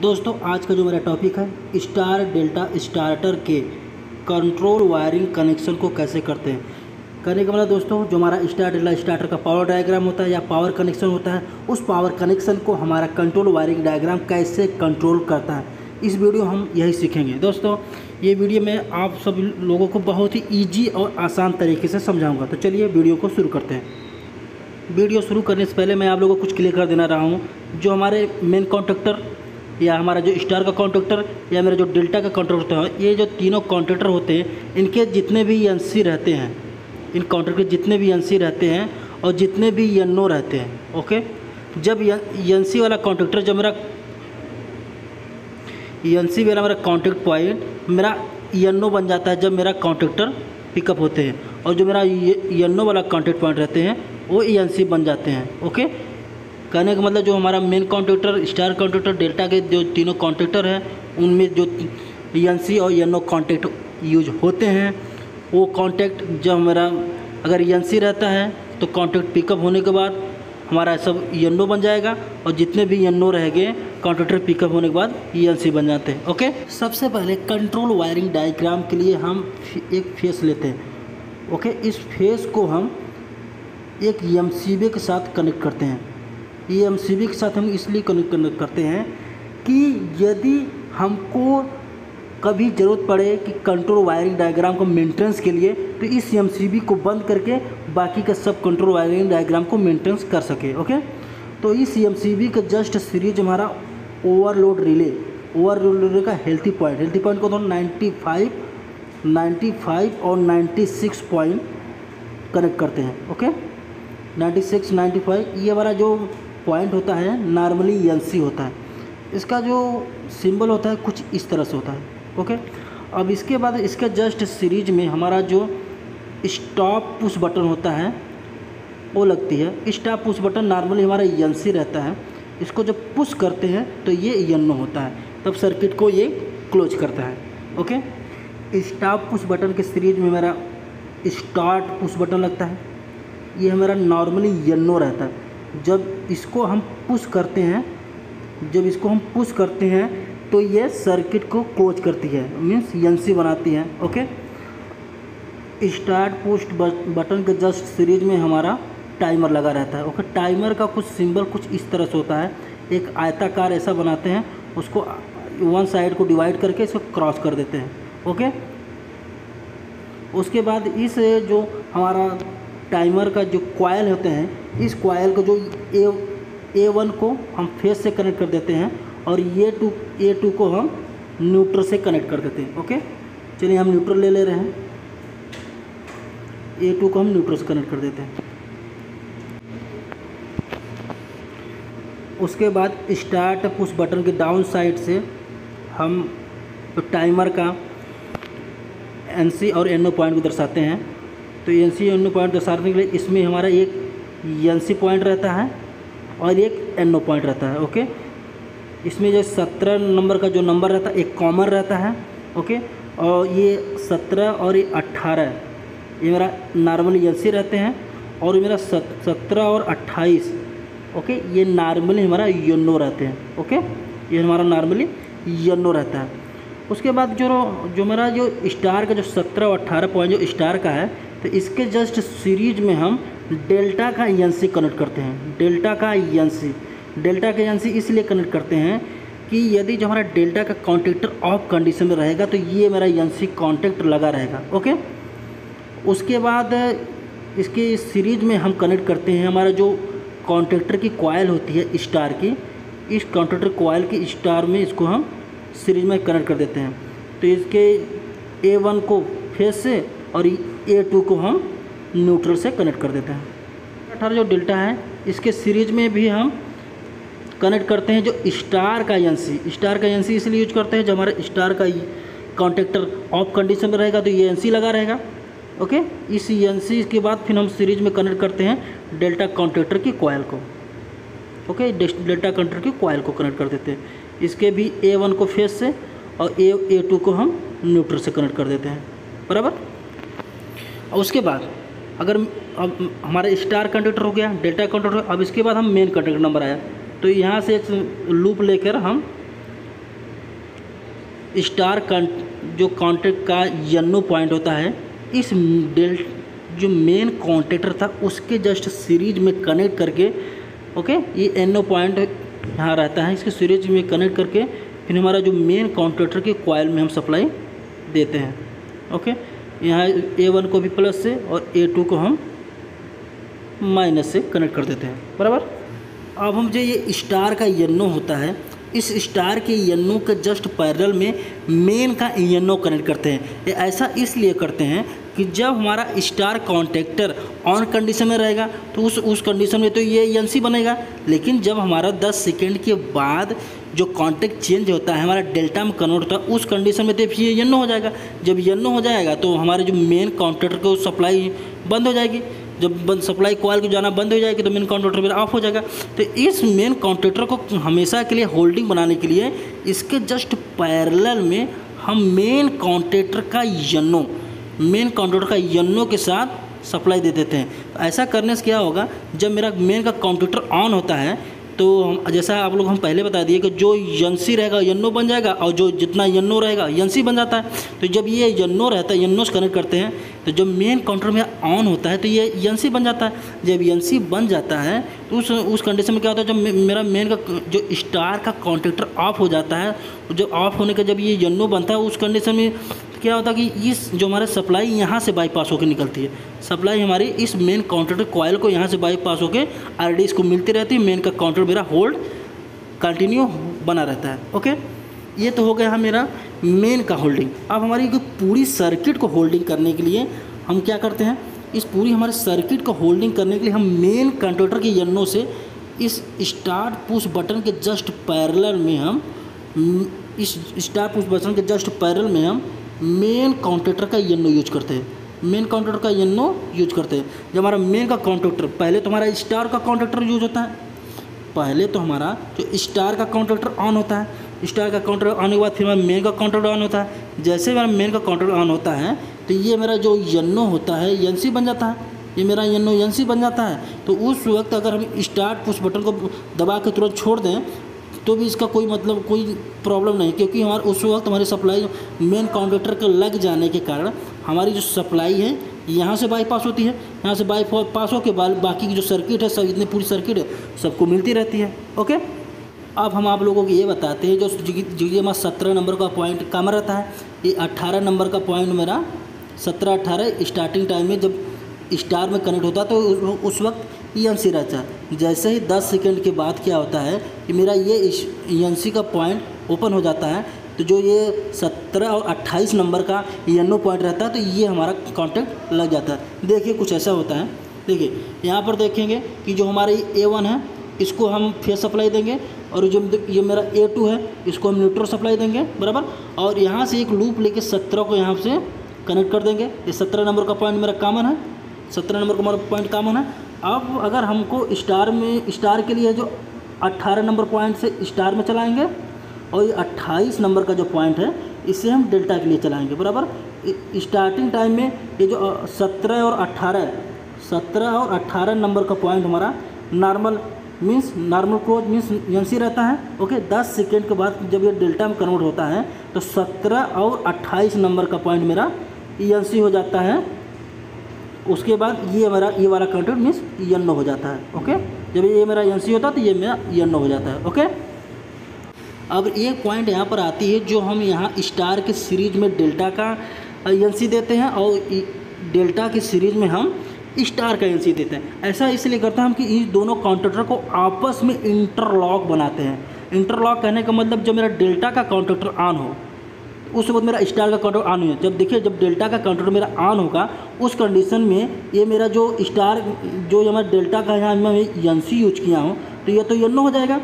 दोस्तों आज का जो मेरा टॉपिक है स्टार डेल्टा स्टार्टर के कंट्रोल वायरिंग कनेक्शन को कैसे करते हैं। करने का मतलब दोस्तों जो हमारा स्टार डेल्टा स्टार्टर का पावर डायग्राम होता है या पावर कनेक्शन होता है, उस पावर कनेक्शन को हमारा कंट्रोल वायरिंग डायग्राम कैसे कंट्रोल करता है, इस वीडियो हम यही सीखेंगे। दोस्तों ये वीडियो में आप सब लोगों को बहुत ही ईजी और आसान तरीके से समझाऊँगा। तो चलिए वीडियो को शुरू करते हैं। वीडियो शुरू करने से पहले मैं आप लोगों को कुछ क्लियर कर देना रहा हूँ। जो हमारे मेन कॉन्ट्रैक्टर या हमारा जो स्टार का कॉन्ट्रैक्टर या मेरा जो डेल्टा का कॉन्ट्रैक्टर है, ये जो तीनों कॉन्ट्रैक्टर होते हैं, इनके जितने भी एनसी रहते हैं, इन कॉन्ट्रैक्टर के जितने भी एनसी रहते हैं और जितने भी एनओ रहते हैं, ओके। जब एनसी वाला कॉन्ट्रैक्टर, जब मेरा एनसी वाला मेरा कॉन्टैक्ट पॉइंट मेरा एनओ बन जाता है, जब मेरा कॉन्ट्रैक्टर पिकअप होते हैं, और जो मेरा एनओ वाला कॉन्टैक्ट पॉइंट रहते हैं वो एनसी बन जाते हैं, ओके। कहने का मतलब जो हमारा main contractor, star contractor, delta के जो तीनों कॉन्ट्रैक्टर हैं, उनमें जो एनसी और एनओ कॉन्टैक्ट यूज होते हैं, वो कॉन्टैक्ट जब मेरा अगर एनसी रहता है तो कॉन्टैक्ट पिकअप होने के बाद हमारा सब एनओ बन जाएगा, और जितने भी एनओ रहेंगे कॉन्ट्रैक्टर पिकअप होने के बाद एनसी बन जाते हैं, ओके। सबसे पहले कंट्रोल वायरिंग डायग्राम के लिए हम एक फेस लेते हैं, ओके। इस फेस को हम एक एमसीबी के साथ कनेक्ट करते हैं। ये एमसीबी के साथ हम इसलिए कनेक्ट करते हैं कि यदि हमको कभी ज़रूरत पड़े कि कंट्रोल वायरिंग डायग्राम को मेंटेनेंस के लिए, तो इस एमसीबी को बंद करके बाकी का सब कंट्रोल वायरिंग डायग्राम को मेंटेनेंस कर सके, ओके। तो इस एमसीबी का जस्ट सीरीज हमारा ओवरलोड रिले का हेल्थी पॉइंट को तो 95 और 96 पॉइंट कनेक्ट करते हैं, ओके। 96, 95 ये हमारा जो पॉइंट होता है नॉर्मली एनसी होता है। इसका जो सिंबल होता है कुछ इस तरह से होता है, ओके। अब इसके बाद इसके जस्ट सीरीज में हमारा जो स्टॉप पुश बटन होता है वो लगती है। स्टॉप पुश बटन नॉर्मली हमारा एनसी रहता है, इसको जब पुश करते हैं तो ये एनओ होता है, तब सर्किट को ये क्लोज करता है, ओके। स्टॉप पुश बटन के सीरीज में मेरा स्टार्ट पुश बटन लगता है, ये हमारा नॉर्मली एनओ रहता है। जब इसको हम पुश करते हैं तो ये सर्किट को क्लोज करती है, मीन्स एनसी बनाती है, ओके। स्टार्ट पुश बटन के जस्ट सीरीज में हमारा टाइमर लगा रहता है, ओके। टाइमर का कुछ सिंबल कुछ इस तरह से होता है, एक आयताकार ऐसा बनाते हैं, उसको वन साइड को डिवाइड करके इसको क्रॉस कर देते हैं, ओके। उसके बाद इस जो हमारा टाइमर का जो कॉयल होते हैं, इस कॉयल को जो A1 को हम फेस से कनेक्ट कर देते हैं, और A2 को हम न्यूट्रल से कनेक्ट कर देते हैं, ओके। चलिए हम न्यूट्रल ले रहे हैं, A2 को हम न्यूट्रल से कनेक्ट कर देते हैं। उसके बाद स्टार्ट पुश बटन के डाउन साइड से हम तो टाइमर का एनसी और एनओ पॉइंट को दर्शाते हैं। तो एनसी एनओ पॉइंट दर्शाने के लिए इसमें हमारा एक एनसी पॉइंट रहता है और एक एनओ पॉइंट रहता है, ओके। इसमें जो 17 नंबर का जो नंबर रहता है एक कॉमन रहता है, ओके। और ये 17 और ये 18 ये मेरा नॉर्मली एनसी रहते हैं, और ये मेरा 17 और 28, ओके, ये नॉर्मली हमारा एनओ रहते हैं, ओके। ये हमारा नॉर्मली एनओ रहता है। उसके बाद जो मेरा जो स्टार का जो 17 और 18 पॉइंट जो स्टार का है, तो इसके जस्ट सीरीज में हम डेल्टा का एनसी कनेक्ट करते हैं। डेल्टा का एनसी इसलिए कनेक्ट करते हैं कि यदि जो हमारा डेल्टा का कॉन्टैक्टर ऑफ कंडीशन में रहेगा तो ये मेरा एनसी कॉन्टैक्ट लगा रहेगा, ओके। उसके बाद इसके सीरीज में हम कनेक्ट करते हैं हमारा जो कॉन्टैक्टर की कॉयल होती है स्टार की, इस कॉन्टैक्टर कॉयल की स्टार में इसको हम सीरीज में कनेक्ट कर देते हैं। तो इसके A1 को फेस से और A2 को हम न्यूट्रल से कनेक्ट कर देते हैं। 18 जो डेल्टा है इसके सीरीज में भी हम कनेक्ट करते हैं जो स्टार का एनसी इसलिए यूज करते हैं, जब हमारा स्टार का कॉन्टैक्टर ऑफ कंडीशन में रहेगा तो ये एनसी लगा रहेगा, ओके। इस एनसी के बाद फिर हम सीरीज में कनेक्ट करते हैं डेल्टा कॉन्टैक्टर की कॉयल को, ओके। डेल्टा कॉन्टैक्टर की कॉयल को कनेक्ट कर देते हैं। इसके भी A1 को फेस से और A2 को हम न्यूट्रल से कनेक्ट कर देते हैं, बराबर। और उसके बाद अगर अब हमारा स्टार कॉन्टैक्टर हो गया, डेल्टा कॉन्टैक्टर, अब इसके बाद हम मेन कॉन्टैक्टर नंबर आया, तो यहाँ से एक लूप लेकर हम स्टार जो कॉन्टैक्ट का यनो पॉइंट होता है इस जो मेन कॉन्टैक्टर था उसके जस्ट सीरीज में कनेक्ट करके, ओके, ये एनो पॉइंट यहाँ रहता है, इसके सीरीज में कनेक्ट करके फिर हमारा जो मेन कॉन्टैक्टर के कॉइल में हम सप्लाई देते हैं। ओके, यहाँ A1 को भी प्लस से और A2 को हम माइनस से कनेक्ट कर देते हैं, बराबर। अब हम जो ये स्टार का यनो होता है, इस स्टार के यनो के जस्ट पैरेलल में मेन का यनो कनेक्ट करते हैं। ये ऐसा इसलिए करते हैं कि जब हमारा स्टार कॉन्टैक्टर ऑन कंडीशन में रहेगा तो उस कंडीशन में तो ये एनसी बनेगा, लेकिन जब हमारा 10 सेकेंड के बाद जो कॉन्टैक्ट चेंज होता है, हमारा डेल्टा में कन्वर्ट होता है, उस कंडीशन में तो ये यनो हो जाएगा। जब यनो हो जाएगा तो हमारे जो मेन कॉन्टैक्टर को सप्लाई बंद हो जाएगी। जब सप्लाई कॉइल को जाना बंद हो जाएगी तो मेन कॉन्टैक्टर मेरा ऑफ हो जाएगा। तो इस मेन कॉन्टैक्टर को हमेशा के लिए होल्डिंग बनाने के लिए इसके जस्ट पैरेलल में हम मेन कॉन्टैक्टर का यनो के साथ सप्लाई दे देते हैं। तो ऐसा करने से क्या होगा, जब मेरा मेन का कॉन्टैक्टर ऑन होता है तो जैसा आप लोग हम पहले बता दिए कि जो एनसी रहेगा यनो बन जाएगा और जो जितना यनो रहेगा एनसी बन जाता है। तो जब ये यनो रहता है, यनो से कनेक्ट करते हैं, तो जब मेन काउंटर में ऑन होता है तो ये एनसी बन जाता है। जब एनसी बन जाता है तो उस कंडीशन में क्या होता है, जब मेरा मेन का जो स्टार का कॉन्टैक्टर ऑफ हो जाता है, जब ऑफ होने का जब ये यनो बनता है उस कंडीशन में क्या होता है कि इस जो हमारा सप्लाई यहाँ से बाईपास होकर निकलती है, सप्लाई हमारी इस मेन कॉन्टैक्टर कॉइल को यहाँ से बाईपास होकर आरडी इसको मिलती रहती है। मेन का काउंटर मेरा होल्ड कंटिन्यू बना रहता है। ओके, ये तो हो गया मेरा मेन का होल्डिंग। अब हमारी पूरी सर्किट को होल्डिंग करने के लिए हम क्या करते हैं, इस पूरी हमारे सर्किट को होल्डिंग करने के लिए हम मेन कंट्रोलर के यनो से इस स्टार्ट पुश बटन के जस्ट पैरेलल में हम मेन काउंटर का यनो यूज करते हैं। मेन काउंटर का यनो यूज करते हैं। जब हमारा मेन का काउंटर, पहले तो हमारा स्टार का काउंटर यूज होता है, पहले तो हमारा जो स्टार का काउंटर ऑन होता है, स्टार का काउंटर ऑन के बाद फिर हमारा मेन का काउंटर ऑन होता है। जैसे मेरा मेन का काउंटर ऑन होता है तो ये मेरा जो यनो होता है एनसी बन जाता है, ये मेरा यनो एनसी बन जाता है। तो उस वक्त अगर हम स्टार्ट पुश बटन को दबा के तुरंत छोड़ दें तो भी इसका कोई प्रॉब्लम नहीं, क्योंकि उस वक्त हमारी सप्लाई मेन काउंटर के लग जाने के कारण हमारी जो सप्लाई है यहाँ से बाईपास होती है, यहाँ से बाईपास होकर बाकी की जो सर्किट है, सब इतनी पूरी सर्किट है सबको मिलती रहती है। ओके, अब हम आप लोगों को ये बताते हैं जो ये हमारा 17 नंबर का पॉइंट काम रहता है, ये 18 नंबर का पॉइंट मेरा 17-18 स्टार्टिंग टाइम में जब स्टार में कनेक्ट होता है तो उस वक्त एनसी रहता है। जैसे ही 10 सेकंड के बाद क्या होता है कि मेरा ये एनसी का पॉइंट ओपन हो जाता है, तो जो ये 17 और 28 नंबर का यनो पॉइंट रहता है तो ये हमारा कॉन्टैक्ट लग जाता है। देखिए कुछ ऐसा होता है, देखिए यहाँ पर देखेंगे कि जो हमारी A1 है इसको हम फेस सप्लाई देंगे और जो ये मेरा A2 है इसको हम न्यूट्रल सप्लाई देंगे, बराबर। और यहाँ से एक लूप लेके 17 को यहाँ से कनेक्ट कर देंगे। ये 17 नंबर का पॉइंट मेरा कॉमन है, 17 नंबर का हमारा पॉइंट कॉमन है। अब अगर हमको स्टार के लिए जो 18 नंबर पॉइंट से स्टार में चलाएंगे और ये 28 नंबर का जो पॉइंट है इसे हम डेल्टा के लिए चलाएंगे, बराबर। स्टार्टिंग टाइम में ये जो 17 और 18 नंबर का पॉइंट हमारा नॉर्मल क्लोज मीन्स एनसी रहता है। ओके, 10 सेकेंड के बाद जब ये डेल्टा में कन्वर्ट होता है तो 17 और 28 नंबर का पॉइंट मेरा एनसी हो जाता है। उसके बाद ये वाला काउंटर मीन्स यनो हो जाता है। ओके, जब ये मेरा एनसी होता है तो ये मेरा यनो हो जाता है। ओके, अब एक पॉइंट यहाँ पर आती है जो हम यहाँ स्टार के सीरीज में डेल्टा का एनसी देते हैं और डेल्टा की सीरीज में हम स्टार का एनसी देते हैं। ऐसा इसलिए करते हैं हम कि इन दोनों काउंटर को आपस में इंटरलॉक बनाते हैं। इंटरलॉक कहने का मतलब जब मेरा डेल्टा का काउंटर ऑन हो उस वक्त मेरा स्टार का काउंटर ऑन हो। जब देखिए जब डेल्टा का काउंटर मेरा ऑन होगा उस कंडीशन में ये मेरा जो स्टार जो हमारा डेल्टा का यहाँ मैं एनसी यूज किया हूँ तो ये तो यनो हो जाएगा।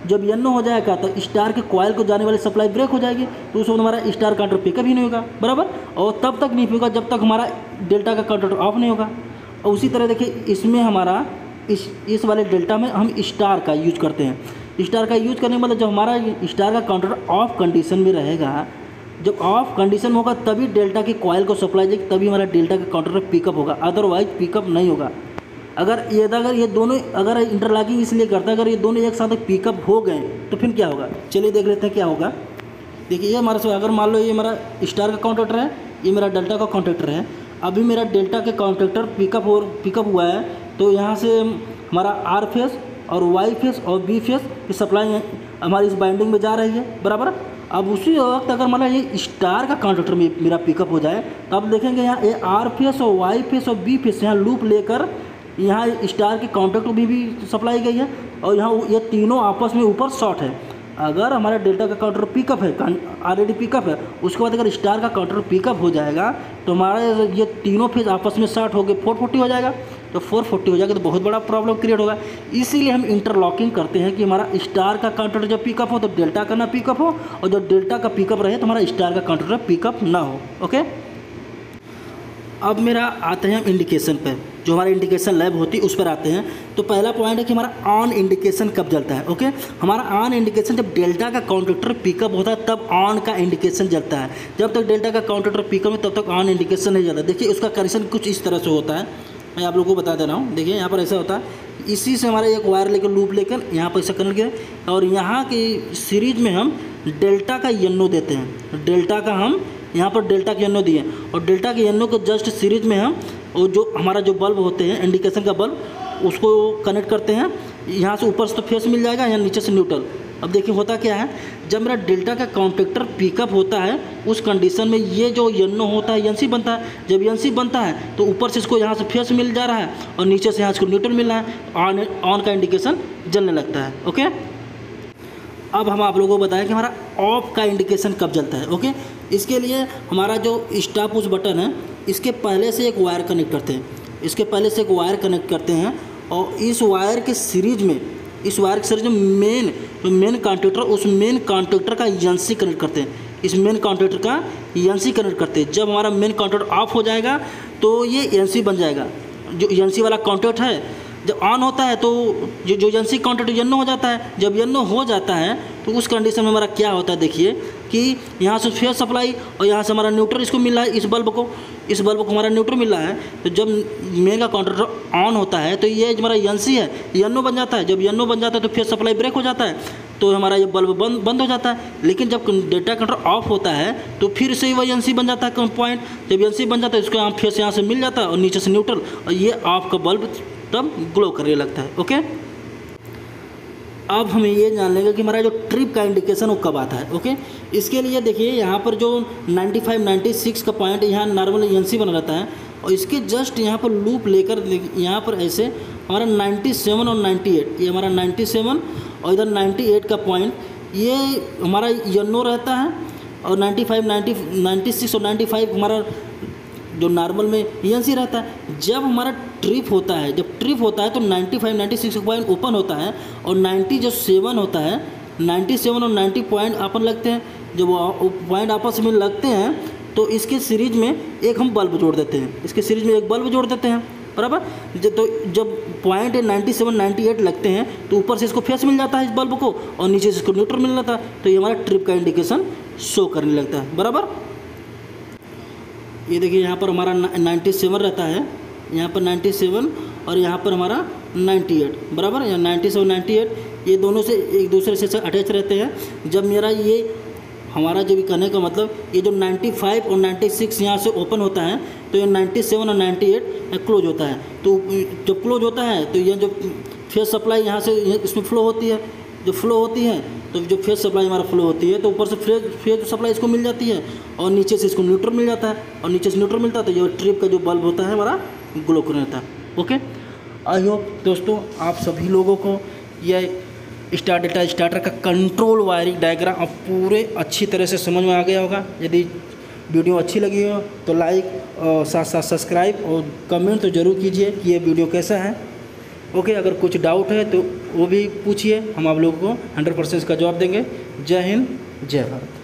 जब यनो हो जाएगा तो स्टार के कॉइल को जाने वाली सप्लाई ब्रेक हो जाएगी, तो उस वक्त हमारा स्टार काउंटर पिकअप ही नहीं होगा, बराबर। और तब तक नहीं होगा जब तक हमारा डेल्टा का काउंटर ऑफ नहीं होगा। और उसी तरह देखिए इसमें हमारा इस वाले डेल्टा में हम स्टार का यूज करते हैं। स्टार का यूज करने का मतलब जब हमारा स्टार का काउंटर ऑफ कंडीशन में रहेगा, जब ऑफ कंडीशन होगा तभी डेल्टा के कॉइल को सप्लाई देगी, तभी हमारा डेल्टा का काउंटर पिकअप होगा, अदरवाइज पिकअप नहीं होगा। अगर ये दोनों अगर इंटरलॉकिंग इसलिए करता है, अगर ये दोनों एक साथ पिकअप हो गए तो फिर क्या होगा, चलिए देख लेते हैं क्या होगा। देखिए ये हमारा अगर मान लो ये हमारा स्टार का कॉन्टैक्टर है, ये मेरा डेल्टा का कॉन्टैक्टर है। अभी मेरा डेल्टा के कॉन्टैक्टर पिकअप हुआ है, तो यहाँ से हमारा आर फेस और वाई फेस और बी फेस की सप्लाई हमारी इस बाइंडिंग में जा रही है, बराबर। अब उसी वक्त अगर मान लो ये स्टार का कॉन्टैक्टर में मेरा पिकअप हो जाए, तो आप देखेंगे यहाँ ये आर फेस और वाई फेस और बी फेस यहाँ लूप लेकर यहाँ स्टार के कॉन्टैक्ट भी सप्लाई गई है, और यहाँ ये तीनों आपस में ऊपर शॉर्ट है। अगर हमारा डेल्टा का काउंटर पिकअप है, ऑलरेडी पिकअप है, उसके बाद अगर स्टार का काउंटर पिकअप हो जाएगा तो हमारा ये तीनों फेज आपस में शॉर्ट हो गए 440 हो जाएगा। तो 440 हो जाएगा तो बहुत बड़ा प्रॉब्लम क्रिएट होगा। इसीलिए हम इंटरलॉकिंग करते हैं कि हमारा स्टार का काउंटर जब पिकअप हो तो डेल्टा का ना पिकअप हो, और जब डेल्टा का पिकअप रहे तो हमारा स्टार का काउंटर पिकअप ना हो। ओके, अब मेरा आते हैं इंडिकेशन पर, जो हमारा इंडिकेशन लैब होती है उस पर आते हैं। तो पहला पॉइंट है कि हमारा ऑन इंडिकेशन कब जलता है। ओके, हमारा ऑन इंडिकेशन जब डेल्टा का काउंटर पिकअप होता है तब ऑन का इंडिकेशन जलता है। जब तक डेल्टा का काउंटर पिकअप है तब तक ऑन इंडिकेशन नहीं जलता। देखिए उसका कनेक्शन कुछ इस तरह से होता है, मैं आप लोगों को बता दे रहा हूँ। देखिए यहाँ पर ऐसा होता है, इसी से हमारा एक वायर लेकर लूप लेकर यहाँ पर ऐसा कनेक्ट किया, और यहाँ की सीरीज में हम डेल्टा का यनो देते हैं। डेल्टा का हम यहाँ पर डेल्टा के यनो दिए, और डेल्टा के यनो को जस्ट सीरीज में हम और जो हमारा जो बल्ब होते हैं इंडिकेशन का बल्ब उसको कनेक्ट करते हैं। यहाँ से ऊपर से तो फेस मिल जाएगा, यहाँ नीचे से न्यूट्रल। अब देखिए होता क्या है, जब मेरा डेल्टा का कॉन्टैक्टर पिकअप होता है उस कंडीशन में ये जो यनो होता है एनसी बनता है। जब एनसी बनता है तो ऊपर से इसको यहाँ से फेस मिल जा रहा है और नीचे से यहाँ इसको न्यूट्रल मिल रहा है, ऑन का इंडिकेशन जलने लगता है। ओके, अब हम आप लोगों को बताएं कि हमारा ऑफ का इंडिकेशन कब जलता है। ओके, इसके लिए हमारा जो स्टॉप पुश बटन है इसके पहले से एक वायर कनेक्ट करते हैं, और इस वायर के सीरीज में मेन कॉन्टैक्टर, उस मेन कॉन्टैक्टर का एनसी कनेक्ट करते हैं। इस मेन कॉन्टैक्टर का एनसी कनेक्ट करते हैं। जब हमारा मेन कॉन्टैक्टर ऑफ हो जाएगा तो ये एनसी बन जाएगा। जो एनसी वाला कॉन्टैक्ट है जब ऑन होता है तो जो एनसी कॉन्टैक्ट यनो हो जाता है। जब यनो हो जाता है तो उस कंडीशन में हमारा क्या होता है, देखिए कि यहाँ से फेस सप्लाई और यहाँ से हमारा न्यूट्रल इसको मिल रहा है, इस बल्ब को हमारा न्यूट्रल मिल रहा है। तो जब मेन का कॉन्टैक्टर ऑन होता है तो ये हमारा एनसी है, यनो बन जाता है। जब यनो बन जाता है तो फेस सप्लाई ब्रेक हो जाता है, तो हमारा ये बल्ब बंद हो जाता है। लेकिन जब डेटा काउंटर ऑफ होता है तो फिर से वही एनसी बन जाता है पॉइंट। जब एनसी बन जाता है इसको फेस यहाँ से मिल जाता है और नीचे से न्यूट्रल, और ये ऑफ का बल्ब तब ग्लो करने लगता है। ओके, अब हमें ये जान लेंगे कि हमारा जो ट्रिप का इंडिकेशन वो कब आता है। ओके, इसके लिए देखिए यहाँ पर जो 95-96 का पॉइंट यहाँ नॉर्मल एनसी बना रहता है, और इसके जस्ट यहाँ पर लूप लेकर यहाँ पर ऐसे हमारा 97 और 98, ये हमारा 97 और इधर 98 का पॉइंट ये हमारा यनो रहता है, और 96 और 95 हमारा जो नॉर्मल में एनसी रहता है। जब हमारा ट्रिप होता है तो 95-96 पॉइंट ओपन होता है, और 97 होता है, 97 और 90 पॉइंट अपन लगते हैं। जब वो पॉइंट आपस में लगते हैं तो इसके सीरीज में एक हम बल्ब जोड़ देते हैं, बराबर। तो जब पॉइंट 97-98 लगते हैं तो ऊपर से इसको फेस मिल जाता है इस बल्ब को, और नीचे से इसको न्यूट्रल मिल जाता है, तो ये हमारा ट्रिप का इंडिकेशन शो करने लगता है, बराबर। ये देखिए यहाँ पर हमारा 97 रहता है, यहाँ पर 97 और यहाँ पर हमारा 98, बराबर। या 97-98 ये दोनों से एक दूसरे से अटैच रहते हैं। जब मेरा ये हमारा जब कहने का मतलब ये जो 95 और 96 यहाँ से ओपन होता है तो ये 97 और 98 क्लोज होता है। तो जब क्लोज होता है तो ये जो फेस सप्लाई यहाँ से इसमें फ्लो होती है, तो जो फेस सप्लाई हमारा फ्लो होती है तो ऊपर से फेस सप्लाई इसको मिल जाती है, और नीचे से इसको न्यूट्रल मिल जाता है, और नीचे से न्यूट्रल मिलता है तो ये ट्रिप का जो बल्ब होता है हमारा ग्लो करने लगता है। ओके, आई होप दोस्तों आप सभी लोगों को यह स्टार्टर का कंट्रोल वायरिंग डायग्राम अब पूरे अच्छी तरह से समझ में आ गया होगा। यदि वीडियो अच्छी लगी हो तो लाइक और साथ साथ सब्सक्राइब और कमेंट तो ज़रूर कीजिए कि ये वीडियो कैसा है। ओके, अगर कुछ डाउट है तो वो भी पूछिए, हम आप लोगों को 100% का जवाब देंगे। जय हिंद, जय भारत।